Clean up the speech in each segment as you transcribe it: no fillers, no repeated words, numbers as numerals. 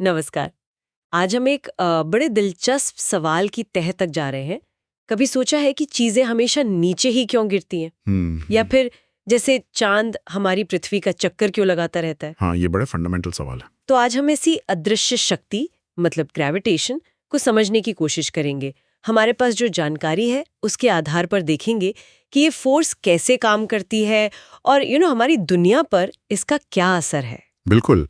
नमस्कार। आज हम एक बड़े दिलचस्प सवाल की तह तक जा रहे हैं। कभी सोचा है कि चीजें हमेशा नीचे ही क्यों गिरती हैं? या फिर जैसे चांद हमारी पृथ्वी का चक्कर क्यों लगाता रहता है? हाँ, ये बड़ा फंडामेंटल सवाल है। तो आज हम ऐसी अदृश्य शक्ति मतलब ग्रेविटेशन को समझने की कोशिश करेंगे। हमारे पास जो जानकारी है उसके आधार पर देखेंगे कि ये फोर्स कैसे काम करती है और हमारी दुनिया पर इसका क्या असर है। बिल्कुल।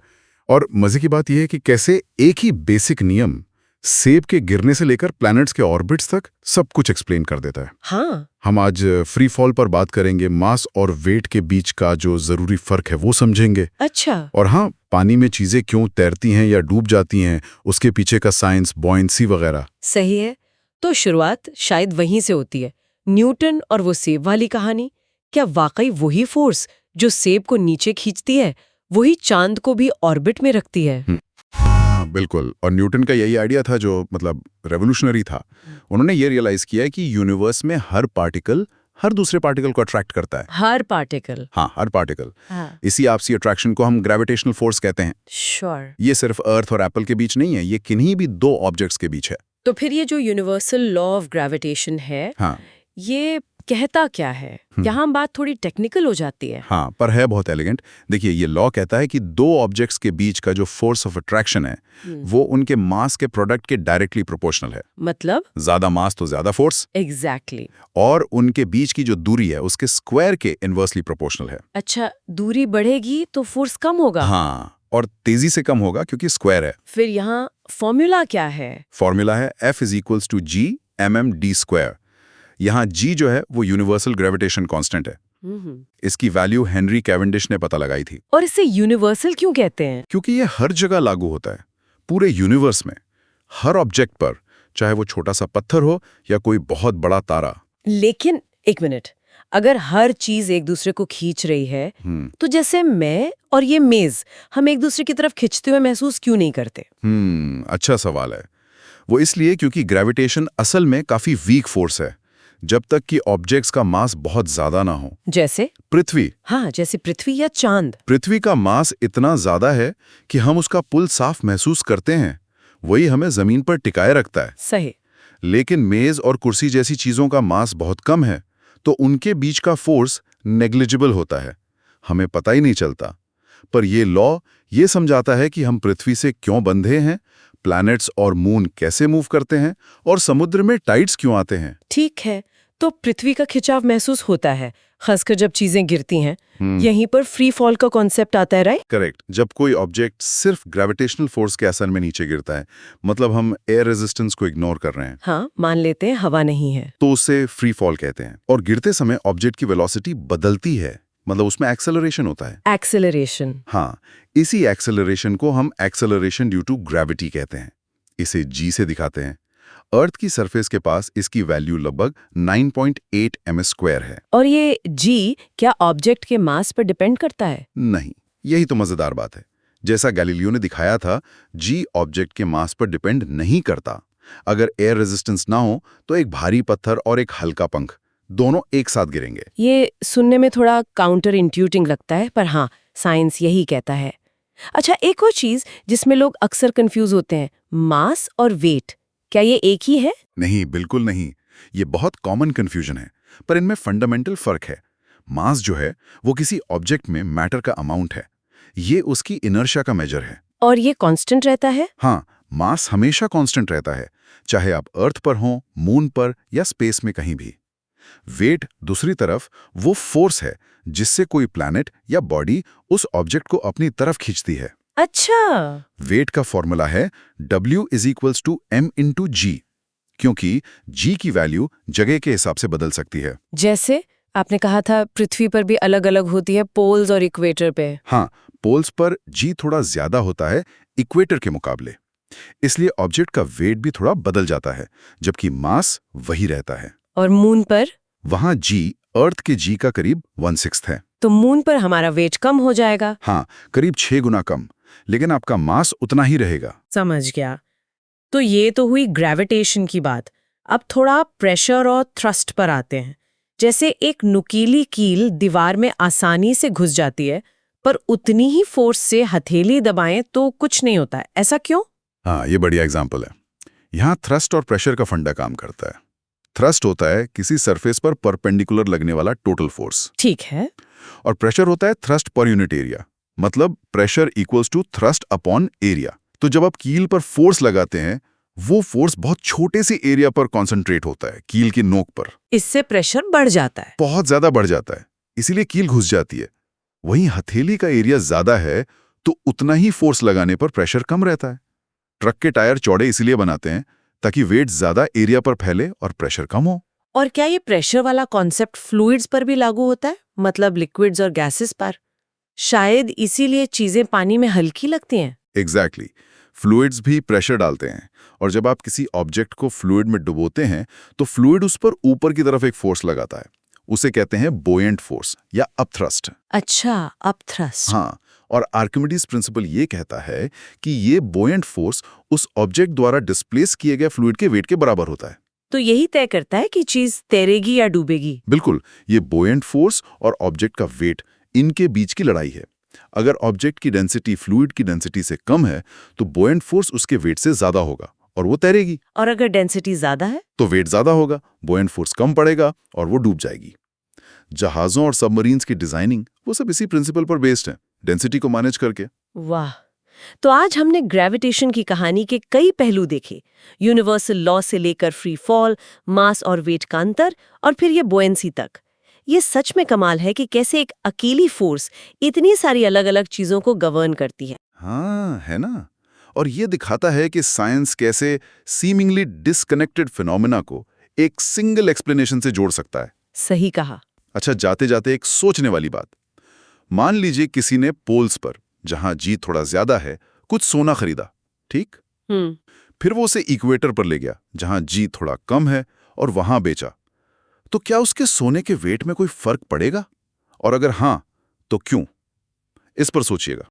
और मजे की बात यह है कि कैसे एक ही बेसिक नियम सेब के गिरने से लेकर प्लैनेट्स के ऑर्बिट्स तक सब कुछ एक्सप्लेन कर देता है। हाँ, हम आज फ्री फॉल पर बात करेंगे, मास और वेट के बीच का जो जरूरी फर्क है वो समझेंगे। अच्छा। और हाँ, पानी में चीजें क्यों तैरती हैं या डूब जाती हैं, उसके पीछे का साइंस, बॉयंसी वगैरह। सही है। तो शुरुआत शायद वहीं से होती है, न्यूटन और वो सेब वाली कहानी। क्या वाकई वही फोर्स जो सेब को नीचे खींचती है वही चांद को भी ऑर्बिट में रखती है? हाँ, बिल्कुल। और न्यूटन का यही आइडिया था जो मतलब रेवोल्यूशनरी था। उन्होंने ये रियलाइज किया है कि यूनिवर्स में हर पार्टिकल हर दूसरे पार्टिकल को अट्रैक्ट करता है। हर पार्टिकल? हाँ, हर पार्टिकल। हाँ। इसी आपसी अट्रैक्शन को हम ग्रेविटेशनल फोर्स कहते हैं। श्योर। ये सिर्फ अर्थ और एप्पल के बीच नहीं है, ये किन्हीं भी दो ऑब्जेक्ट्स के बीच है। तो फिर ये जो यूनिवर्सल लॉ ऑफ ग्रेविटेशन है, हाँ। ये कहता क्या है? यहाँ बात थोड़ी टेक्निकल हो जाती है। हाँ, पर है बहुत एलिगेंट। देखिए, ये लॉ कहता है कि दो ऑब्जेक्ट्स के बीच का जो फोर्स ऑफ अट्रैक्शन है वो उनके मास के प्रोडक्ट के डायरेक्टली प्रोपोर्शनल है। मतलब? ज्यादा मास तो ज्यादा फोर्स। एग्जैक्टली। और उनके बीच की जो दूरी है उसके स्क्वायर के इनवर्सली प्रोपोर्शनल है। अच्छा, दूरी बढ़ेगी तो फोर्स कम होगा? हाँ, और तेजी से कम होगा क्योंकि स्क्वायर है। फिर यहाँ फॉर्मूला क्या है? फॉर्मूला है F=g/m/d²। यहाँ g जो है वो यूनिवर्सल ग्रेविटेशन कांस्टेंट है। इसकी वैल्यू हेनरी कैवेंडिश ने पता लगाई थी। और इसे यूनिवर्सल क्यों कहते हैं? क्योंकि ये हर जगह लागू होता है, पूरे यूनिवर्स में, हर ऑब्जेक्ट पर, चाहे वो छोटा सा पत्थर हो या कोई बहुत बड़ा तारा। लेकिन एक मिनट, अगर हर चीज एक दूसरे को खींच रही है तो जैसे मैं और ये मेज हम एक दूसरे की तरफ खींचते हुए महसूस क्यों नहीं करते? अच्छा सवाल है। वो इसलिए क्योंकि ग्रेविटेशन असल में काफी वीक फोर्स है, जब तक कि ऑब्जेक्ट्स का मास बहुत ज्यादा ना हो। जैसे पृथ्वी। हाँ, जैसे पृथ्वी या चांद। पृथ्वी का मास इतना ज्यादा है कि हम उसका पुल साफ महसूस करते हैं, वही हमें जमीन पर टिकाए रखता है। सही। लेकिन मेज और कुर्सी जैसी चीजों का मास बहुत कम है, तो उनके बीच का फोर्स नेग्लिजिबल होता है, हमें पता ही नहीं चलता। पर ये लॉ ये समझाता है कि हम पृथ्वी से क्यों बंधे हैं, प्लैनेट्स और मून कैसे मूव करते हैं, और समुद्र में टाइड्स क्यों आते हैं। ठीक है, तो पृथ्वी का खिंचाव महसूस होता है, खासकर जब चीजें गिरती हैं। यहीं पर फ्री फॉल का कॉन्सेप्ट आता है, राइट? करेक्ट। जब कोई ऑब्जेक्ट सिर्फ ग्रेविटेशनल फोर्स के असर में नीचे गिरता है, मतलब हम एयर रेजिस्टेंस को इग्नोर कर रहे हैं, हाँ, मान लेते हैं हवा नहीं है, तो उसे फ्री फॉल कहते हैं। और गिरते समय ऑब्जेक्ट की वेलोसिटी बदलती है, मतलब उसमें एक्सेलरेशन होता है। एक्सेलरेशन। हाँ, इसी एक्सेलरेशन को हम एक्सेलरेशन ड्यू टू ग्रेविटी कहते हैं। इसे जी से दिखाते हैं। अर्थ की सरफेस के पास इसकी वैल्यू लगभग 9.8 ms² है। और ये जी क्या ऑब्जेक्ट के मास पर डिपेंड करता है? नहीं, यही तो मजेदार बात है। जैसा गैलीलियो ने दिखाया था, जी ऑब्जेक्ट के मास पर डिपेंड नहीं करता। अगर एयर रेजिस्टेंस ना हो तो एक भारी पत्थर और एक हल्का पंख दोनों एक साथ गिरेंगे। ये सुनने में थोड़ा काउंटर इंट्यूटिंग लगता है, पर हाँ, साइंस यही कहता है। अच्छा, एक और चीज जिसमें लोग अक्सर कंफ्यूज होते हैं, मास और वेट, क्या ये एक ही है? नहीं, बिल्कुल नहीं। ये बहुत कॉमन कंफ्यूजन है, पर इनमें फंडामेंटल फर्क है। मास जो है वो किसी ऑब्जेक्ट में मैटर का अमाउंट है, ये उसकी इनर्शिया का मेजर है। और ये कांस्टेंट रहता है? हाँ, मास हमेशा कांस्टेंट रहता है, चाहे आप अर्थ पर हों, मून पर या स्पेस में कहीं भी। वेट दूसरी तरफ वो फोर्स है जिससे कोई प्लैनेट या बॉडी उस ऑब्जेक्ट को अपनी तरफ खींचती है। अच्छा। वेट का फॉर्मूला है W=m×g, क्योंकि g की वैल्यू जगह के हिसाब से बदल सकती है। जैसे आपने कहा था पृथ्वी पर भी अलग अलग होती है, पोल्स और इक्वेटर पे। हाँ, पोल्स पर g थोड़ा ज्यादा होता है इक्वेटर के मुकाबले, इसलिए ऑब्जेक्ट का वेट भी थोड़ा बदल जाता है, जबकि मास वही रहता है। और मून पर? वहां g अर्थ के g का करीब 1/6 है। तो मून पर हमारा वेट कम हो जाएगा? हाँ, करीब 6 गुना कम, लेकिन आपका मास उतना ही रहेगा। समझ गया। तो ये तो हुई ग्रेविटेशन की बात। अब थोड़ा प्रेशर और थ्रस्ट पर आते हैं। जैसे एक नुकीली कील दीवार में आसानी से घुस जाती है, पर उतनी ही फोर्स से हथेली दबाएं तो कुछ नहीं होता है, ऐसा क्यों? हाँ, ये बढ़िया एग्जाम्पल है। यहाँ थ्रस्ट और प्रेशर का फंडा काम करता है। थ्रस्ट होता है किसी सरफेस पर परपेंडिकुलर लगने वाला टोटल फोर्स, ठीक है। और प्रेशर होता है थ्रस्ट पर यूनिट एरिया, मतलब pressure equals to thrust upon area. तो जब आप कील पर फोर्स लगाते हैं, वो फोर्स बहुत छोटे से एरिया पर कॉन्सेंट्रेट होता है, कील की नोक पर। इससे प्रेशर बढ़ जाता है। बहुत ज्यादा बढ़ जाता है, इसीलिए कील घुस जाती है। वहीं हथेली का एरिया ज्यादा है तो उतना ही फोर्स लगाने पर प्रेशर कम रहता है। ट्रक के टायर चौड़े इसलिए बनाते हैं ताकि वेट ज्यादा एरिया पर फैले और प्रेशर कम हो। और क्या ये प्रेशर वाला कॉन्सेप्ट फ्लूइड्स पर भी लागू होता है, मतलब लिक्विड्स और गैसेस पर? शायद इसीलिए चीजें पानी में हल्की लगती हैं। एग्जैक्टली, फ्लूइड्स भी प्रेशर डालते हैं, और जब आप किसी ऑब्जेक्ट को फ्लूइड में डुबोते हैं तो फ्लूइड उस पर ऊपर की तरफ एक फोर्स लगाता है। उसे कहते हैं बोएंट फोर्स या अपथ्रस्ट। अच्छा, अपथ्रस्ट। हाँ, और आर्किमिडीज प्रिंसिपल ये कहता है कि ये बोएंट फोर्स उस ऑब्जेक्ट द्वारा डिस्प्लेस किए गए फ्लूइड के वेट के बराबर होता है। तो यही तय करता है कि चीज तैरेगी या डूबेगी। बिल्कुल, ये बोएंट फोर्स और ऑब्जेक्ट का वेट, इनके बीच की लड़ाई है। अगर ऑब्जेक्ट की डेंसिटी फ्लूइड की डेंसिटी से कम है तो बोएंट फोर्स उसके वेट से ज्यादा होगा और वो तैरेगी। और अगर डेंसिटी ज्यादा है तो वेट ज्यादा होगा, बोएंट फोर्स कम पड़ेगा और वो डूब जाएगी। जहाजों और सबमरीन्स की डिजाइनिंग वो सब इसी प्रिंसिपल पर बेस्ड है, डेंसिटी को मैनेज करके। वाह। तो आज हमने ग्रेविटेशन की कहानी के कई पहलू देखे, यूनिवर्सल लॉ से लेकर फ्री फॉल, मास और वेट का अंतर, और फिर ये बोएंसी तक। ये सच में कमाल है कि कैसे एक अकेली फोर्स इतनी सारी अलग अलग चीजों को गवर्न करती है। हाँ, है ना। और ये दिखाता है कि साइंस कैसे सीमिंगली डिस्कनेक्टेड फिनोमेना को एक सिंगल एक्सप्लेनेशन से जोड़ सकता है। सही कहा। अच्छा, जाते जाते एक सोचने वाली बात। मान लीजिए किसी ने पोल्स पर, जहां जी थोड़ा ज्यादा है, कुछ सोना खरीदा, ठीक? फिर वो उसे इक्वेटर पर ले गया जहां जी थोड़ा कम है और वहां बेचा। तो क्या उसके सोने के वेट में कोई फर्क पड़ेगा? और अगर हां, तो क्यों? इस पर सोचिएगा।